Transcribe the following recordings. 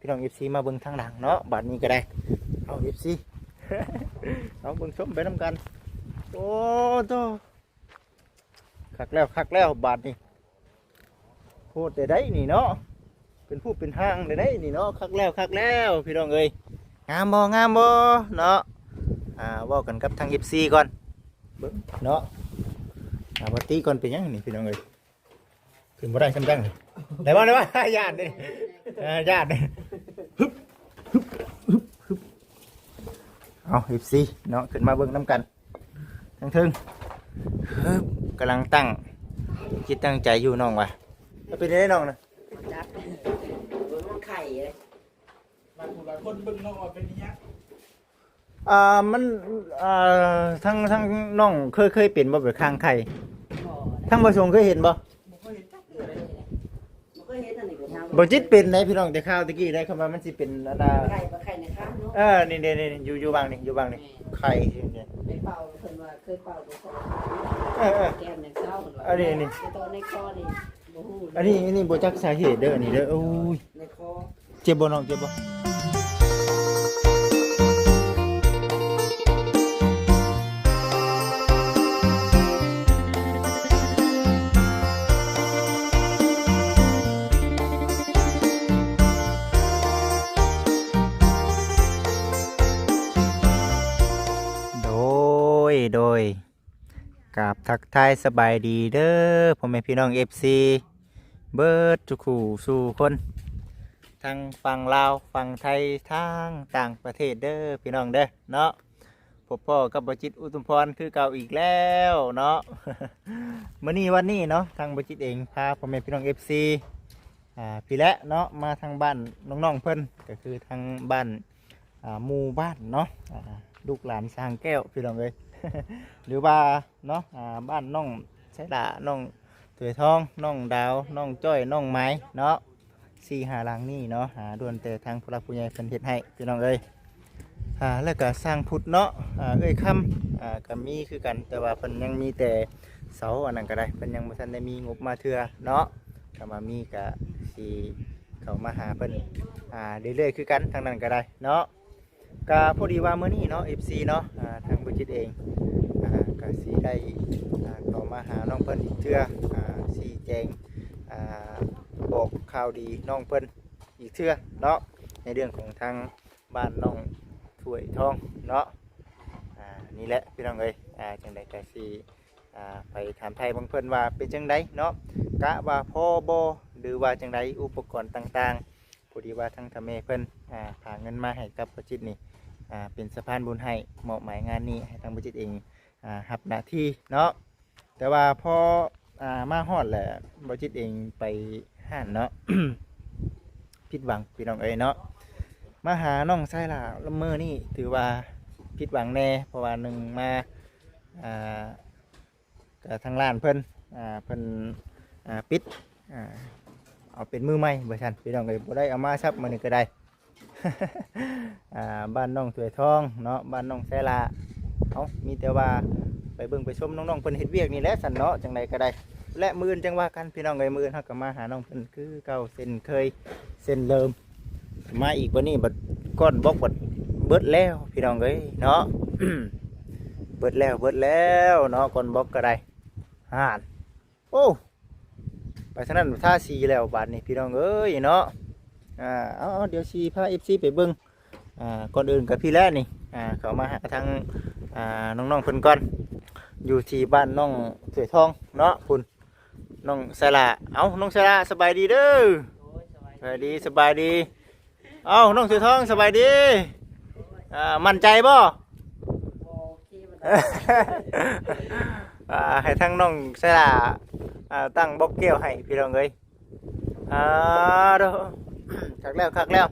พี่น้อง FC มาเบิ่งทางหลังเนาะบัดนี้ก็ได้เอา FC เอาเบิ่งชมไปนำกันโอ้โตคักแล้วบัดนี้พูดได้นี่เนาะเป็นผู้เป็นห้างได้นี่เนาะคักแล้วพี่น้องเอ้ยงามบ่เนาะเว้ากันกับทาง FC ก่อนเบิ่งเนาะบ่ตีก่อนเป็นหยังนี่พี่น้องเอ้ยขึ้นบ่ได้ซ้ำจังได้บ่ญาตินี่ญาตินี่ฮึบเอา FC เนาะขึ้นมาเบิ่งนำกันทั้งทึงฮึบกำลังตั้งคิดตั้งใจอยู่น้องว่ะเป็นได้น้องนะจักมันไข่เลยหลายคนเบิ่งน้องว่าเป็นอย่างนี้มันทั้งน้องเคยเป็นบ่แบบข้างไข่ทั้งบ่ชงเคยเห็นบ่บ่จิตเป็นไหนพี่น้องแต่ข้าวตะกี้ได้คำว่ามันสิเป็นอันน่ะไข่ในข้างเนาะนี่อยู่บางนี่ไข่เนี่ยไปเป่าเพิ่นว่าเคยเป่าบ่พอแก้มในเช้าเพิ่นว่าอันนี้ตัวในคอนี่บ่ฮู้อันนี้บ่จักสาเหตุเด้ออันนี้เด้อโอ้ยในคอเจ็บบ่น้องเจ็บบ่โดยกับทักทายสบายดีเด้อพ่อแม่พี่น้อง FC เบิดทุกคู่สู่คนทางฝั่งลาวฝั่งไทยทางต่างประเทศเด้อพี่น้องเด้อเนาะพบพ่อกับบ่จิตอุทุมพรคือเก่าอีกแล้วเนาะ มื้อนี้วันนี้เนาะทางบ่จิตเองพาพ่อแม่พี่น้อง FC พี่และเนาะมาทางบ้านน้องๆเพิ่นก็คือทางบ้านหมู่บ้านเนาะลูกหลานสร้างแก้วพี่น้องเอ้ย หรือว่าเนาะบ้านน้องใช้ละน้องถวยทองน้องดาวน้องจ้อยน้องไม้เนาะ4-5หลังนี่เนาะด่วนแต่ทางผู้หลักผู้ใหญ่เพิ่นเฮ็ดให้พี่น้องเอ้ยแล้วก็สร้างพุทธเนาะเอ้ยค่ำก็มีคือกันแต่ว่าเพิ่นยังมีแต่เสาอันนั้นก็ได้เพิ่นยังบ่ทันได้มีงบมาเทื่อเนาะก็มามีก็สิเข้ามาหาเพิ่นเรื่อยๆคือกันทางนั้นก็ได้เนาะก็พอดีว่ามื้อนี้เนาะ FC เนาะทางบุจิตเองก็สิได้เข้ามาหาน้องเพิ่นอีกเทื่อสิแจงบอกข่าวดีน้องเพิ่นอีกเทื่อเนาะในเรื่องของทางบ้านน้องถ้วยทองเนาะนี่แหละพี่น้องเอ้ยจังได๋ก็สิไปถามไทยบางเพิ่นว่าเป็นจังไดเนาะกะว่าพอบ่หรือว่าจังไดอุปกรณ์ต่างๆพอดีว่าทางทำแม่เพิ่นฝากเงินมาให้กับบุจิตนี่เป็นสะพานบุญให้เหมาะหมายงานนี้ให้ทางบุจิตเองรับหน้าที่เนาะแต่ว่าพอมาฮอดแหละบุจิตเองไปห้านเนาะ ผิดหวังพี่น้องเอ้ยเนาะมาหาน้องไส้ล่ะละเมอนี่ถือว่าผิดหวังแน่เพราะว่าหนึ่งมากับทางร้านเพิ่นปิดเอาเป็นมือใหม่เบอร์ชันพี่น้องเอ้ยบ่ได้เอามาซับมานี่ก็ได้ บ้านน้องถวยทองเนาะบ้านน้องแซลามีแต่ว่าไปเบิ่งไปชมน้องๆเพิ่นเฮ็ดเวียกนี่แหละสันเนาะจังไดก็ได้และมื้ออื่นจังว่ากันพี่น้องเอ้ยมื้ออื่นเฮาก็มาหาน้องเพิ่นคือเก่าเส้นเคยเส้นเดิมมาอีกวันนี้บัดก้อนบล็อกบัดเบิดแล้วพี่น้องเอ้ยเนาะ เบิดแล้วเนาะก้อนบล็อกก็ได้โอ้ไปทางนั้นท่าสีแล้วบาดนี้พี่น้องเอ้ยเนาะเดี๋ยวชีพา FC ไปเบิ่งก่อนอื่นกับพี่แล้วนี่เขามาหาทางน้องๆเพิ่นก่อนอยู่ที่บ้านน้องถวยทองเนาะคุณน้องสละน้องสละสบายดีเด้อสบายดีน้องถวยทองสบายดีมั่นใจบ่ ให้ทั้งน้องสละตั้งบล็อกเกี้ยวให้พี่น้องเอ้ยเด้อคักแล้ว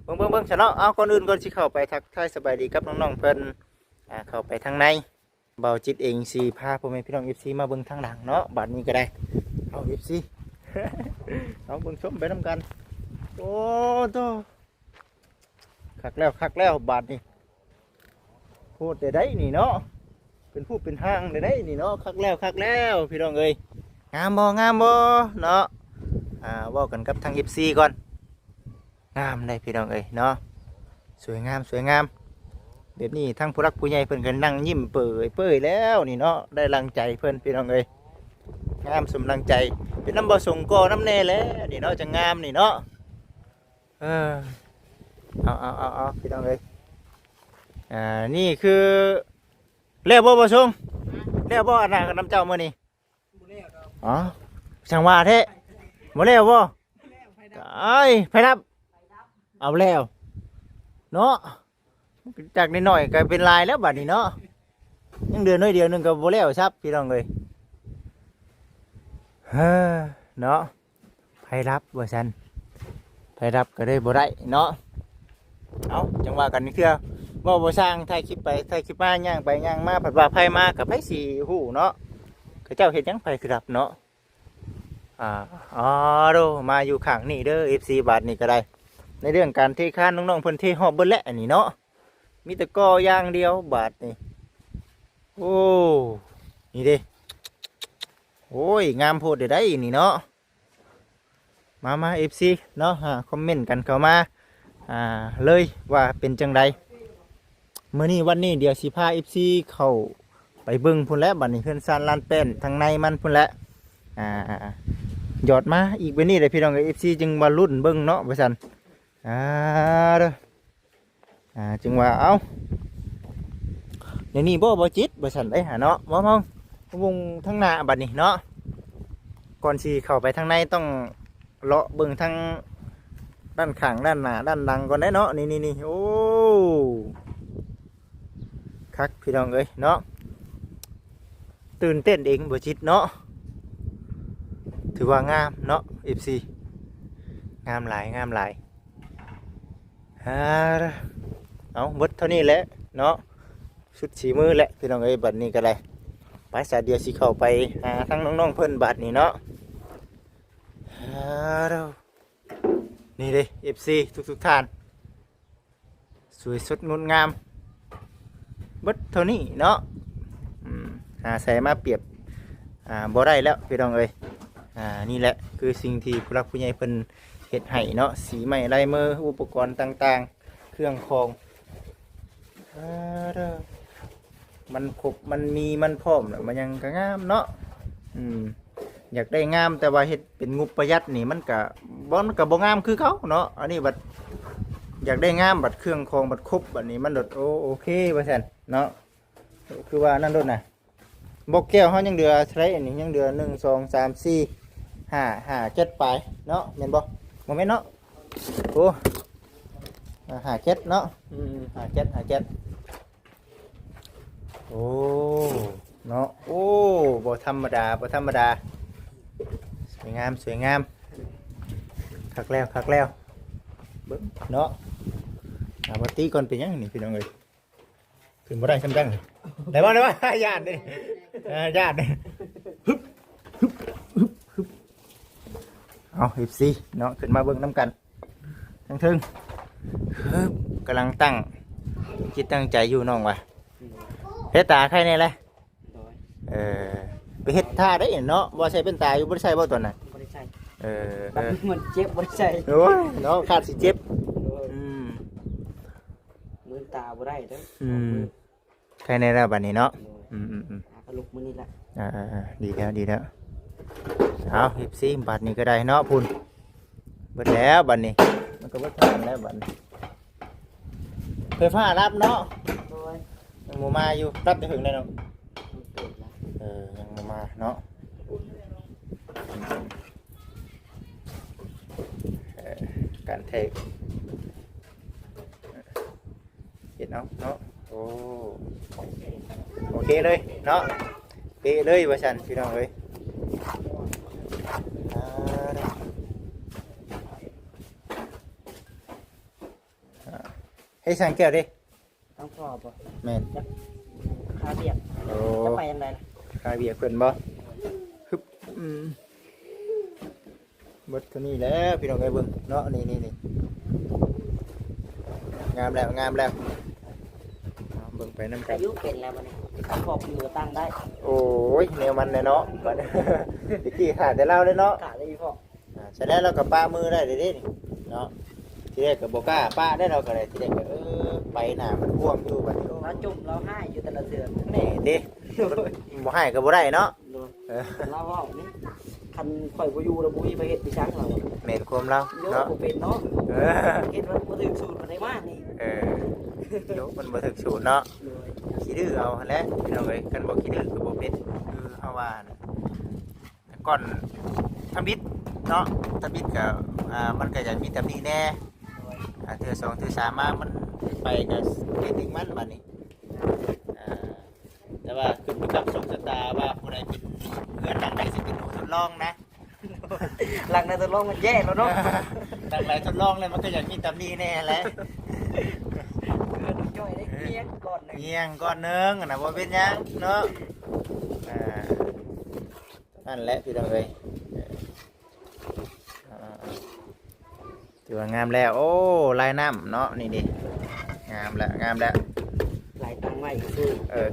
เบิ่งซะเนาะก่อนอื่นก่อนสิเข้าไปทักทายสบายดีกับน้องๆเพิ่นเข้าไปทางในเบาจิตเองสิพาพ่อแม่พี่น้อง FC มาเบิ่งทางหลังเนาะบัดนี้ก็ได้เอา FC เอาเบิ่งชมไปนำกันโอ้โตคักแล้วบัดนี้พูดได้นี่เนาะเป็นผู้เป็นห้างได้นี่เนาะคักแล้วพี่น้องเอ้ยงามบ่เนาะเว้ากันกับทาง FC ก่อน งามเลยพี่น้องเอ้ยเนาะสวยงามสวยงามเดี๋ยวนี้ทั้งผู้รักผู้ใหญ่เพิ่นก็นั่งยิ้มเปื่อยแล้วนี่เนาะได้รังใจเพิ่นพี่น้องเอ้ยงามสมรังใจเป็นน้ำบ่สงกอน้ำแน่แล้วนี่เนาะจะงามนี่เนาะเออเอาพี่น้องเอ้ยนี่คือแล้วบ่ชงแล้วบ่อันน่ะกับน้ำเจ้ามื้อนี้อ๋อช่างว่าแท้บ่แล้วบ่ไอ้ไผรับเอาแล้วเนาะจากนิดหน่อยก็เป็นลายแล้วบัดนี้เนาะยังเดือนน้อยเดียวนึงก็บ่แล้วครับพี่น้องเอ้ยเฮ้อเนาะไผรับว่าซั่นไผรับก็ได้บ่ได้เนาะเอาจังว่ากันนี่คือว่าบ่สร้างถ่ายคลิปไปถ่ายคลิปมาย่างไปย่างมาผัดว่าไผมากับไผสิฮู้เนาะเขาเจ้าเฮ็ดหยังไผคือรับเนาะอ๋อโดมาอยู่ข้างนี่เด้อ FC บาทนี่ก็ได้ในเรื่องการเทคานน้องๆเพิ่นเทฮอบเบิดแล้วอันนี้เนาะมีแต่ก่ออย่างเดียวบาทนี่โอ้นี่เด้โอ้ยงามโพดได้นี่เนาะมา FC เนาะคอมเมนต์กันเข้ามาเลยว่าเป็นจังไดมื้อนี้วันนี้เดี๋ยวสิพา FC เข้าไปเบิ่งพุ่นแล้วบัดนี้เพิ่นซานลานเป็นทางในมันพุ่นแล้วหยอดมาอีกไปนี่เลยพี่น้องกับ FC จึงมาลุ้นเบิ่งเนาะว่าซั่นเด้อจึงว่าเอ้าเดี๋ยวนี้บ่จิตว่าซั่นได้หาเนาะมองวงทางหน้าบัดนี้เนาะก่อนสิเข้าไปทางในต้องเลาะเบิ่งทางด้านข้างด้านหน้าด้านหลังก่อนได้เนาะนี่โอ้คักพี่น้องเอ้ยเนาะตื่นเต้นเองบ่จิตเนาะถือว่างามเนาะ FC งามหลายเอาหมดเท่านี้แหละเนาะชุดสีมือแหละพี่น้องเอ้ยบัดนี้ก็ได้ไปสายเดียวสิเข้าไปหาทั้งน้องๆเพิ่นบัดนี้เนาะนี่เด้ FC ทุกท่านสวยสดงดงามหมดเท่านี้เนาะใส่มาเปรียบบ่ได้แล้วพี่น้องเอ้ยนี่แหละคือสิ่งที่ผู้รักผู้ใหญ่เพิ่นเฮ็ดให้เนาะสีไม้ลายมืออุปกรณ์ต่างๆเครื่องคองมันครบมันมีมันพร้อมแล้วมันยังก็งามเนาะอยากได้งามแต่ว่าเฮ็ดเป็นงบประหยัดนี่มันก็บ่งามคือเขาเนาะอันนี้บัดอยากได้งามบัดเครื่องคองบัดครบบัดนี้มันโอเคว่าซั่นเนาะคือว่านั่นโดดน่ะบอกแก้วเขายังเดือใช้อันนี้ยังเดือ1 2 3 4 5 7ไปเนาะเห็นบ่โมเมนต์เนาะโอ้7เนาะ5 7โอ้เนาะโอ้บ่ธรรมดาสวยงามคักแล้วเบิ่งเนาะบ่ตีก่อนเป็นยังนี่พี่น้องเอ้ยขึ้นบ่ได้ซ้ำจังได้บ่ญาติดิญาติดิฮึบเอา14เนาะขึ้นมาเบิ่งน้ำกันทั้งทึ่งกำลังตั้งจิตตั้งใจอยู่น้องว่ะเฮ็ดตาใครเนี่ยแหละไปเฮ็ดท่าได้เนาะบ่ใช่เป็นตาอยู่บ่ใช่บ่ตอนน่ะบ่ได้ใช่มันเจ็บบ่ได้ใช่โอ้ยเนาะขาดสิเจ็บมือตาบ่ได้เด้อใครในระบัดนี้เนาะก็ลุกมื้อนี้ละดีแล้วเอา14บัดนี้ก็ได้เนาะพุ่นเบิดแล้วบัดนี้มันก็เบิดทางแล้วบัดนี้ไฟฟ้ารับเนาะยังบ่มาอยู่รับจะถึงได้เนาะยังบ่มาเนาะการเทคเห็นเนาะโอเคเลยเนาะเปะเลยว่าฉันพี่น้องเอ้ยให้สั่งแก้วดิต้องพอบ่แม่นคาเบียกจะไปยังไงล่ะคาเบียกเพิ่นบ่ฮึบเบิดตัวนี้แล้วพี่น้องเอ้ยเบิ่งเนาะนี่งามแล้วเบิ่งไปน้ำกันอายุเป็นแล้วมันขอบมือตั้งได้โอ้ยแนวมันเลยเนาะบัดตะกี้ขาดแต่เล่าเลยเนาะขาดเลยพ่อใช่แล้วเรากับป้ามือได้เด้เนาะ ทีแรกก็บ่กล้าป้าได้เราก็ได้ทีแรกก็ไปหน้ามันพ่วงอยู่บัดนี้ เราจุ่มเราให้อยู่แต่ละเดือน แนี่ดิบ่ให้ก็บ่ได้เนาะ โดย เออ เราว่านี่คันข่อยบ่อยู่แล้วบ่มีไปเฮ็ดไปช้างเรา แม่นความเรา เยอะ เนาะ บ่เป็นเนาะ เออ เฮ็ดมันบ่ถึงสูตรปานใดมานี่ เดี๋ยวมันบ่ถึกสูตรเนาะ โดย ขี้ดื้อเอาหั่นแหละพี่น้องเอ้ยคันบ่ขี้ดื้อก็บ่เป็นคือเฮาว่าน่ะแต่ก่อนทำบิดเนาะทำบิดก็มันก็จะมีตำหนิแน่เทื่อ2เทื่อ3มามันไปก็เฮ็ดอีกมันบัดนี้อ่าแต่ว่าขึ้นอยู่กับโชคชะตาว่าผู้ใดเป็นเพื่อนหลังใดสิเป็นหนูทดลองนะ หลังนั้นตกลงมันแย่แล้วเนาะ หลังใดทดลองแล้วมันก็อยากมีตำหนิแน่แหละ เออจ้อยได้เกียงก่อนหนึง เงียงก้อนหนึงน่ะบ่เป็นหยังเนาะอ่านั่นแหละพี่น้องเอ้ยถือว่างามแล้วโอ้ลายน้ำเนาะนี่ดิงามแล้วงามแล้ว หลายตังไว้ซื้อ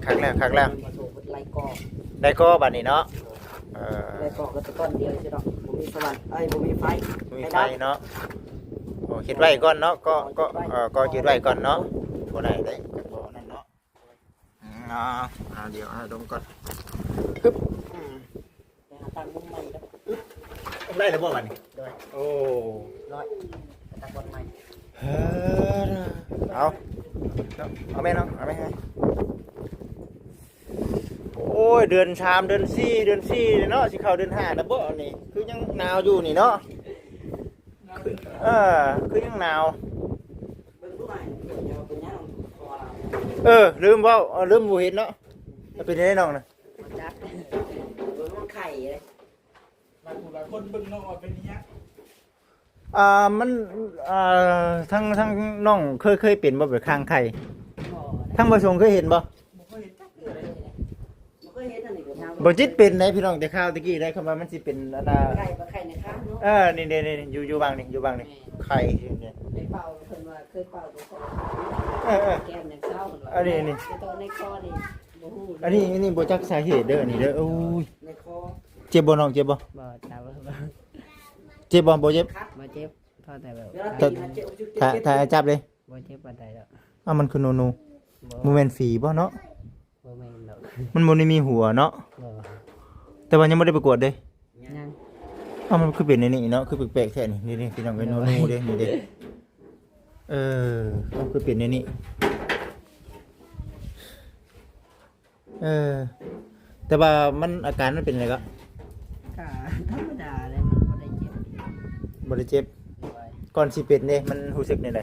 คักแล้วคักแล้ว มาโชว์ไล่กอ ได้ก็บัดนี้เนาะเออ ไล่กอก็ตะก้อนเดียวใช่ดอกบ่มีสว่างบ่มีไฟ มีไฟเนาะโอ้คิดไว้ก่อนเนาะก็คิดไว้ก่อนเนาะบ่ได้ได้ก็บ่นั่นเนาะเอาเดี๋ยวเอาลงก่อน ไปหาตังมุมใหม่ครับ ได้แล้วบ่บัดนี้ โดย โอ้ ร้อยตังก้อนใหม่ เอาแม่เนาะเอาแม่ให้โอ้ยเดือนชามเดือน4เดือน4เนาะสิเข้าเดือน5แล้วบ่นี่คือยังหนาวอยู่นี่เนาะคือยังหนาว เบิ่งดูใหม่เดี๋ยวเป็นยังพอเรา ลืมเว้าลืมบ่เห็นเนาะมันเป็นได้น้องน่ะ จักเบิ่งมันไข่เลย หลายคนเบิ่งน้องออกเป็นเนี้ย มันทั้งน้องเคยเป็นบ่แบบข้างไข่ บ่ ทั้งบ่ทรงเคยเห็นบ่ บ่เคยเห็นจัก เกิดอะไรเลยบ่เคยเห็นอันนี้ก็ทาง บ่จิตเป็นได้พี่น้องแต่ข้าวตะกี้ได้คำว่ามันสิเป็นอันน่ะ ไข่ในข้างเนาะ นี่อยู่บางนี่ไข่เนี่ย ในเป่าเพิ่นว่าเคยเป่าตัวของ แก้มยังเศร้าเหมือนว่า อันนี้ ในตัวในคอนี่บ่ฮู้ อันนี้บ่จักสาเหตุเด้ออันนี้เด้อโอ้ย ในคอ เจ็บบ่น้องเจ็บบ่ บ่ตาบ่ เจ็บบ่เจ็บ คัด บ่เจ็บเท่าแต่แบบ เวลาตีมันเจ็บจุด ถ้าจับเลย บ่เจ็บปานใดดอก มันคือโน บ่ บ่แม่นฝีบ่เนาะ บ่แม่นดอก มันบ่ได้มีหัวเนาะ บ่ แต่ว่ายังบ่ได้ประกวดเด้ ยัง มันคือเป็นในนี่เนาะคือแปลกๆแท้นี่พี่น้องเอ้ยโนเด้นี่เด้มันคือเป็นในนี่แต่ว่ามันอาการมันเป็นอะไรก็ ก็ธรรมดาเลยมันบ่ได้เจ็บ บ่ได้เจ็บ ด้วย ก่อนสิเป็นเด้มันรู้สึกในใด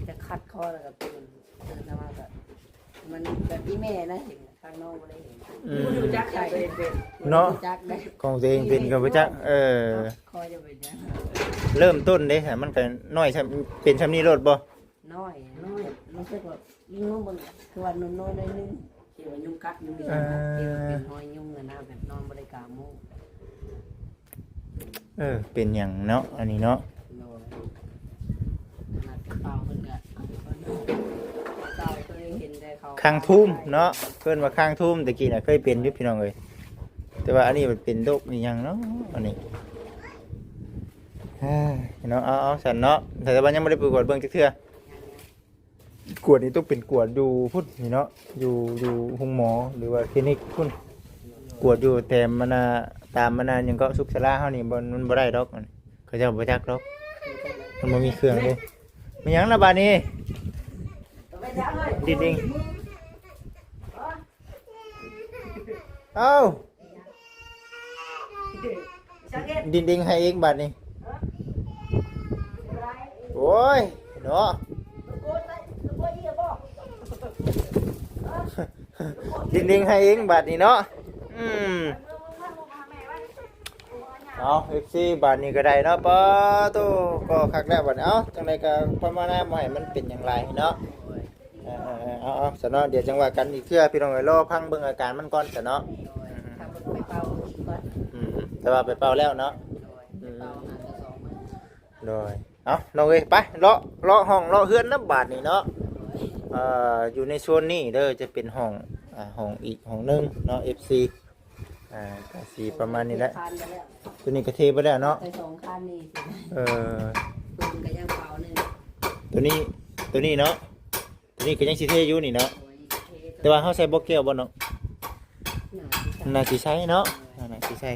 จะคัดคอแล้วก็ตื่นแต่ว่าก็มันแบบที่แม่นะเห็นข้างนอกบ่ได้เห็น รู้จักใครเป็น เนาะ จักได้ ของตัวเองเป็นก็บ่จักคอจะเป็นยัง เริ่มต้นเด้ฮะมันก็น้อยเป็นซ้ำนี้โลดบ่ น้อยรู้สึกว่ายุ่งบ่คือว่านุ่นๆหน่อยนึง ที่ว่ายุงกัดยุงดี ที่มันเป็นหอยยุ่งอะนะแบบนอนบ่ได้กลางมุ้ง เป็นหยังเนาะอันนี้เนาะ โดยนัดเป่าเพิ่นก็เป่าเคยเห็นแต่เขา ข้างทุ่มเนาะเพิ่นว่าข้างทุ่มตะกี้น่ะเคยเป็นอยู่พี่น้องเอ้ยแต่ว่าอันนี้มันเป็นโรคอีหยังเนาะอันนี้เนาะเอาสั่นเนาะแต่ว่ายังบ่ได้ไปกวดเบิ่งจักเทื่อกวดนี่ต้องเป็นกวดอยู่พุ่นนี่เนาะอยู่ห้องหมอหรือว่าคลินิกพุ่นกวดอยู่แต่มันน่ะตามมันน่ะยังก็สุขศาลาเฮานี่มันบ่ได้ดอกเขาเจ้าบ่จักดอกมันบ่มีเครื่องเลยมีหยังล่ะบาดนี้ ไม่จักเลย ดิ่งเอ้า สังเกต ดิ่งให้เองบาดนี้โอ้ยเนาะ โกนเลยโกนอีบ่ ดิ่งให้เองบาดนี้เนาะเอา FC บาดนี้ก็ได้เนาะปะโตก็คักแล้วบาดนี้เอ้าจังไดก็ประมาณนั้นบ่ให้มันเป็นอย่างไรเนาะเอาซะเนาะเดี๋ยวจังว่ากันอีกเทื่อพี่น้องเอ้ยรอพังเบิ่งอาการมันก่อนซะเนาะ ถ้าเพิ่นไปเป่าก่อน แต่ว่าไปเป่าแล้วเนาะ ไปเป่าหาแต่2มื้อ โดยเอาน้องเอ้ยไปเลาะห้องเลาะเฮือนน้ำบาดนี่เนาะอยู่ในโซนนี้เด้อจะเป็นห้องอีกห้องหนึงเนาะ FC ก็สีประมาณนี้แหละ ทานไปแล้ว ตัวนี้ก็เทไปแล้วเนาะ ไป2คันนี่สิ เออ คือ นก็ยังเป่าหนึง ตัวนี้เนาะตัวนี้ก็ยังสิเทอยู่นี่เนาะ โอ้ยเท แต่ว่าเฮาใส่บ่แก้วบ่เนาะ หนาที่ น่าสิใช้เนาะน่าสิใช้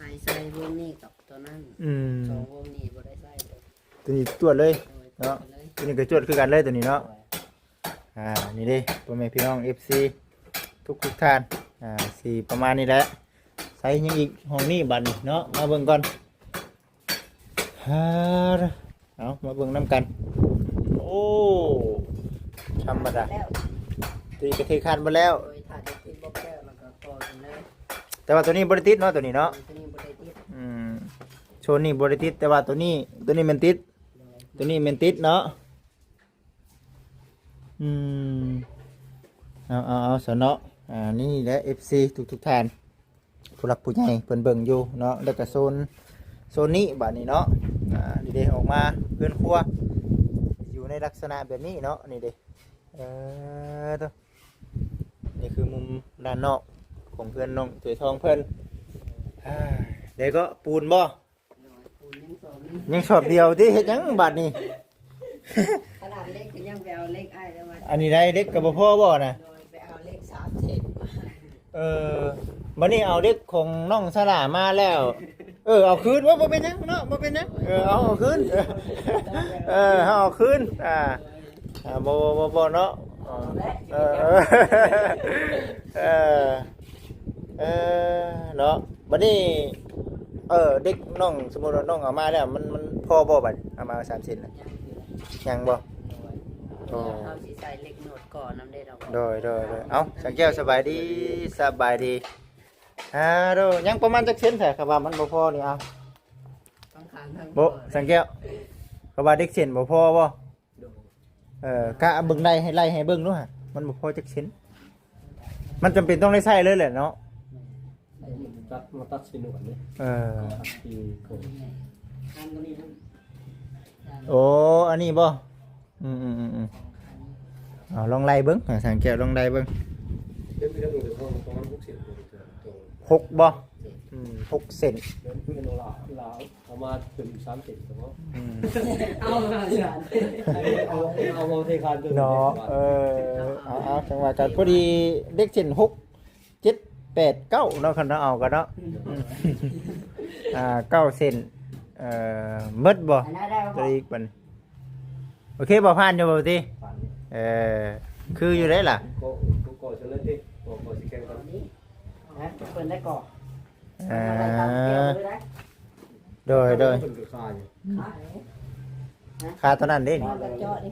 หายใส่วงนี้กับตัวนั้น อืม สองวงนี้บ่ได้ใส่เลย ตัวนี้ตรวจเลย โอ้ย เนาะ ไปเลย ตัวนี้ก็จวดคือกันเลยตัวนี้เนาะนี่เด้พ่อแม่พี่น้อง FC ทุกท่านสีประมาณนี้แหละใส่ยังอีกห้องนี้บัดนี้เนาะมาเบิ่งก่อนเอามาเบิ่งน้ำกันโอ้ธรรมดา แล้ว ตีกระเทคานมาแล้ว โดยถ้าได้ติดบ่แก้วแล้วก็พอกันเลย แต่ว่าตัวนี้บริติดเนาะตัวนี้เนาะ ตัวนี้บ่ได้ติด โชว์นี่บริติดแต่ว่าตัวนี้มันติดตัวนี้มันติดเนาะเอาสนเนาะนี่แหละ FC ทุกท่านผู้หลักผู้ใหญ่เพิ่นเบิ่งอยู่เนาะแล้วก็โซนนี้บัดนี้เนาะนี่เด้ออกมาเพื่อนครัวอยู่ในลักษณะแบบนี้เนาะนี่เด้ตัวนี่คือมุมด้านนอกของเพื่อนน้องสวยทองเพิ่นเดี๋ยวก็ปูนบ่ ปูนยังสอง ยังสอบเดียวที่เฮ็ดหยังบัดนี้ ขนาดเล็กก็ยังไปเอาเล็กอ้ายแล้วมา อันนี้ได้เด็กกับพ่อบ่นะ โดยไปเอาเล็ก30มา บัดนี้เอาเด็กของน้องสลามาแล้ว เอาคืนว่าบ่เป็นหยังเนาะบ่เป็นหยังเอาคืนเอาคืนบ่เนาะเนาะบัดนี้เด็กน้องสมมุติว่าน้องเอามาแล้วมันพอบ่บัดเอามา3เซนน่ะยังบ่ เอาสิใส่เล็กโนดก่อนน้ำได้ดอก โดยเอาสังแก้วสบายดีโดยังประมาณจักเซนแท้ครับว่ามันบ่พอนี่เอา ต้องขางทั้ง บ่สังแก้วครับว่าเด็กเซนบ่พอบ่กะเบิ่งได้ให้ไล่ให้เบิ่งดูฮะมันบ่พอจักเซนมันจำเป็นต้องได้ใช้เลยแหละเนาะ ตัดสินก่อนนี่ที่โค ทางตรงนี้ทั้ง โอ้อันนี้บ่เอาลองไล่เบิ่งสังแก้วลองไล่เบิ่ง เดี๋ยวพี่ต้องดูห้องประมาณ60ตัว 6บ่6เซน เดินขึ้นลาเอามาถึง30ตัว เอามาเดือน เอาเทคานตัว เนาะเอาจังหวะกันพอดีเด็กเซน6 7 8 9เนาะคันเอากันเนาะ9เซนหมดบ่ตัวอีกบันโอเคบ่ผ่านอยู่บ่ติคืออยู่ได้ล่ะ ก็จะเล่นที่ก็สิแข่งกัน นี้นะเปิดได้ก่อน โดย เป็นคือคาอยู่ คาตอนนั้นเด้ เจาะดิ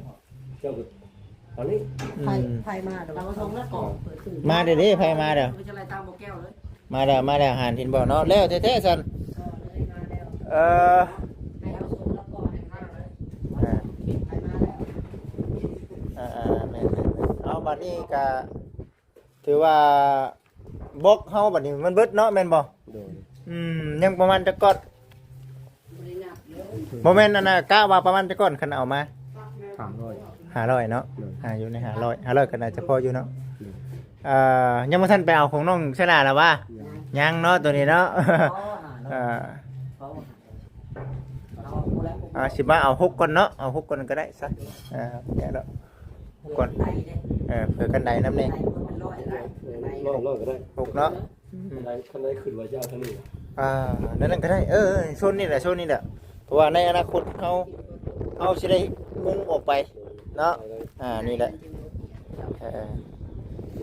เจ้าตอนนี้ ไฟมาเราทงแล้วก่อนเปิดขึ้น มาเด้ไผมาเด้อ จะอะไรตามโบแก้วเลย มาแล้วหานเห็นบ่เนาะแล้วแท้ๆซั่น ก็เลยมาแล้ว ให้เอาทงแล้วก่อนให้มาเลยไฟมาแล้ว แม่นเอาบัดนี้ก็ถือว่าบกเฮาบัดนี้มันเบิดเนาะแม่นบ่ โดย ยังประมาณจักก้อน บริณับเลย บ่แม่นอันน่ะกะว่าประมาณจักก้อนคันเอามา 300 500เนาะอยู่ใน500ก็น่าจะพออยู่เนาะยังบ่ทันไปเอาของน้องชนะล่ะว่ายังเนาะตัวนี้เนาะสิมาเอา6ก่อนเนาะเอา6ก่อนก็ได้ซะแก่แล้วก่อนเพื่อกันไดนำนี่ ร้อยก็ได้ 6เนาะ คันใดขึ้นว่าจะเอาเท่านี้ นั่นก็ได้โซนนี่แหละเพราะว่าในอนาคตเขาสิได้มุงออกไปเนาะนี่แหละ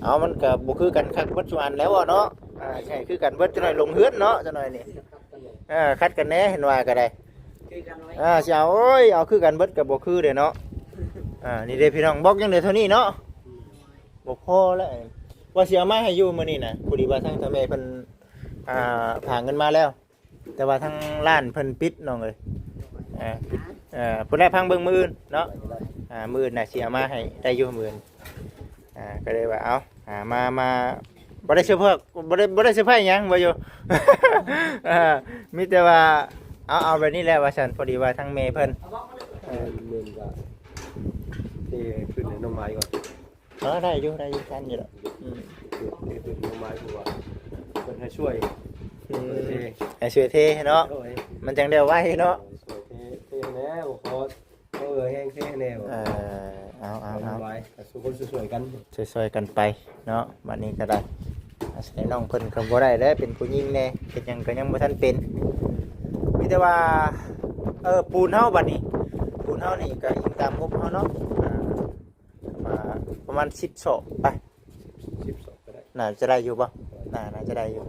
เอามันก็บ่คือกันคักปัจจุบันแล้วเนาะใช่คือกันเบิดจังหน่อยลงเฮือนเนาะจังหน่อยนี่คัดกันแน่เห็นว่าก็ได้สิเอาเอาคือกันเบิดก็บ่คือเด้เนาะนี่เด้พี่น้องบอกจังได๋เท่านี้เนาะบ่พอแล้วว่าสิเอามาให้อยู่มื้อนี้น่ะพอดีว่าทางแม่เพิ่นผ่าเงินมาแล้วแต่ว่าทางร้านเพิ่นปิดน้องเอ้ยผู้ใดพังเบิ่งมื้ออื่นเนาะมื้ออื่นน่ะสิเอามาให้ได้อยู่มื้ออื่นก็เลยว่าเอามาบ่ได้เสื้อผ้าบ่ได้เสื้อผ้าหยังบ่อยู่ มีแต่ว่าเอาแบบนี้แหละว่าซั่นพอดีว่าทางแม่เพิ่น เมืองก็ที่ขึ้นในน้องไม้ก่อน ได้อยู่กันอยู่แล้ว ที่ขึ้นน้องไม้คือว่าเพิ่นให้ช่วย ให้ช่วยเทเนาะมันจังได้ไว้เนาะ ช่วยเทแล้วพอ แห้งแท้แน่บ่ เอา ไว้สุคนสวยๆกัน ช่วยๆกันไปเนาะบัดนี้ก็ได้อาศัยน้องเพิ่นก็บ่ได้แล้วเป็นผู้หญิงแน่เฮ็ดหยังก็ยังบ่ทันเป็นมีแต่ว่าปูนเฮาบัดนี้ปูนเฮานี่ก็อิงตามงบเฮาเนาะมาประมาณ10ศอกไป 12ก็ได้ น่าจะได้อยู่บ่น่าจะได้อยู่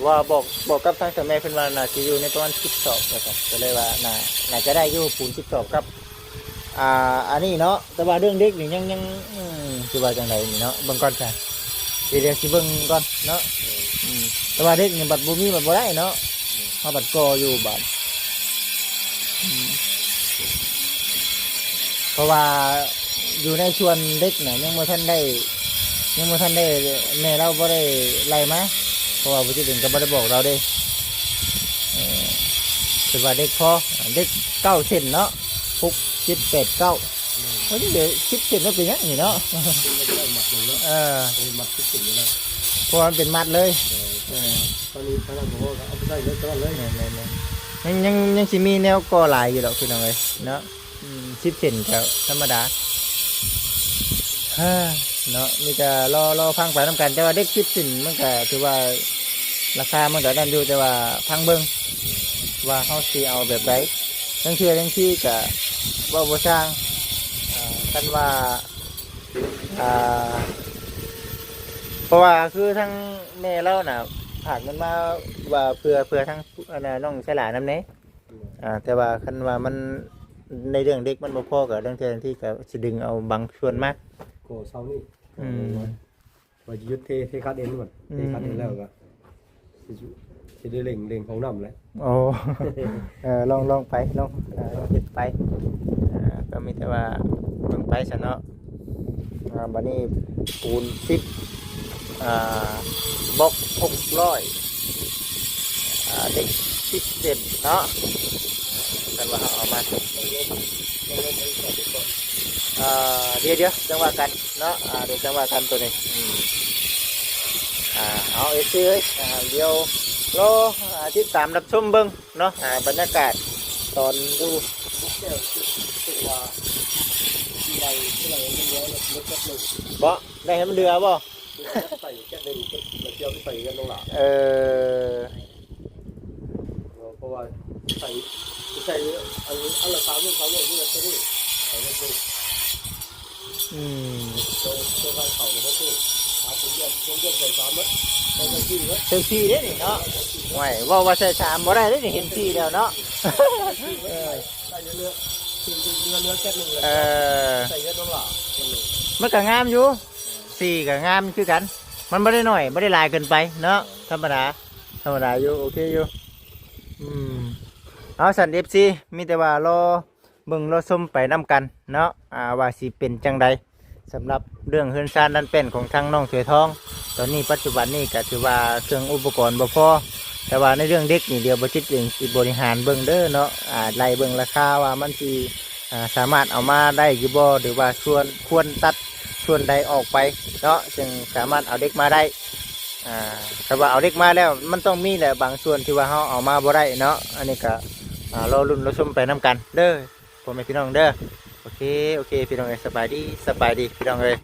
ว่าบอกกับทางเจ้าแม่เพิ่นว่าน่าสิอยู่ในประมาณ10ศอกนะครับก็เลยว่าน่าจะได้อยู่ปูน10ศอกครับอันนี้เนาะแต่ว่าเรื่องเด็กนี่ยังสิว่าจังไดนี่เนาะเบิ่งก่อนจ้ะเดี๋ยวสิเบิ่งก่อนเนาะแต่ว่าเด็กนี่บัดบ่มีบัดบ่ได้เนาะเฮาบัดก่ออยู่บัดเพราะว่าอยู่ในชวนเด็กน่ะยังบ่ทันได้แม่เราบ่ได้ไล่มาเพราะว่าผู้ที่เป็นก็บ่ได้บอกเราเด้คือว่าเด็กพอเด็ก9เซนเนาะ6 7 8 9วันนี้เดี๋ยว10เซนมันเป็นยังนี่เนาะ มัดเลยเนาะมัดทุกสิ่งเลยนะ เพราะมันเป็นมัดเลย ตอนนี้ทางเราบอกว่าเอาไปได้เลยตลอดเลย ยังสิมีแนวก่อหลายอยู่ดอกพี่น้องเอ้ยเนาะ10เซนก็ธรรมดาเนาะมีแต่รอฟังไปนำกันแต่ว่าเด็ก10เซนมันก็ถือว่าราคามันก็นั่นอยู่แต่ว่าฟังเบิ่งว่าเฮาสิเอาแบบใดทั้งเทื่อทั้งที่ก็ว่าบ่สร้างกันว่าเพราะว่าคือทั้งแม่เราน่ะผากมันมาว่าเพื่อทั้งน้องฉลาดนำเน่แต่ว่าคันว่ามันในเรื่องเด็กมันบ่พอกับเรื่องเทื่อที่ก็สิดึงเอาบางส่วนมาก โกเซานี่ว่าจะยุดเทคัดเอ็นก่อนเทคัดเอ็นแล้วก็สิได้เล็งของน้ำแล้ว โอ้ลองไปลองเฮ็ดไปก็มีแต่ว่าเบิ่งไปซะเนาะบัดนี้ปูน10บล็อก600เด็ก17เนาะกันว่าเอามาเดี๋ยวจังว่ากันเนาะเดี๋ยวจังว่ากันตัวนี้เอาเอ้ยเดี๋ยวรอติดตามรับชมเบิ่งเนาะบรรยากาศตอนดูบ่ได้ให้มันเรือบ่ ใส่แค่หนึ่งเดียวใส่กันตรงหลังเพราะว่าใส่อันละ3 เรื่องที่เราใช้นี่ใส่กันตู้ตัวการเข่าในตู้ผมเรียนใส่3มั้ยใส่ที่มั้ย เซลฟี่เด้นี่เนาะไม่ว่าใส่3บ่ได้เด้นี่เห็นที่แล้วเนาะ ใส่เนื้อแค่นึงเลยใส่แค่ตรงหลัง มันก็งามอยู่4ก็งามคือกันมันบ่ได้น้อยบ่ได้หลายเกินไปเนาะธรรมดาอยู่โอเคอยู่เอาสัน FC มีแต่ว่ารอเบิ่งรอชมไปนํกันเนาะว่าสิเป็นจังใดสำหรับเรื่องเฮือนซานนั่นเป็นของทางน้องสวยทองตอนนี้ปัจจุบันนี้ก็ถือว่าเครื่องอุปกรณ์บ่พอแต่ว่าในเรื่องเด็กนี่เดี๋ยวบ่จิตเองสิบริหารเบิ่งเด้อเนาะไล่เบิ่งราคาว่ามันสิสามารถเอามาได้อยู่บ่หรือว่าควรตัดส่วนใดออกไปเนาะจึงสามารถเอาเด็กมาได้แต่ว่าเอาเด็กมาแล้วมันต้องมีแหละบางส่วนที่ว่าเฮาเอามาบ่ได้เนาะอันนี้ก็รอลุ้นรอชมไปนํกันเด้อพ่อแม่พี่น้องเด้อโอเคพี่น้องเอ้ยสบายดีพี่น้องเอ้ย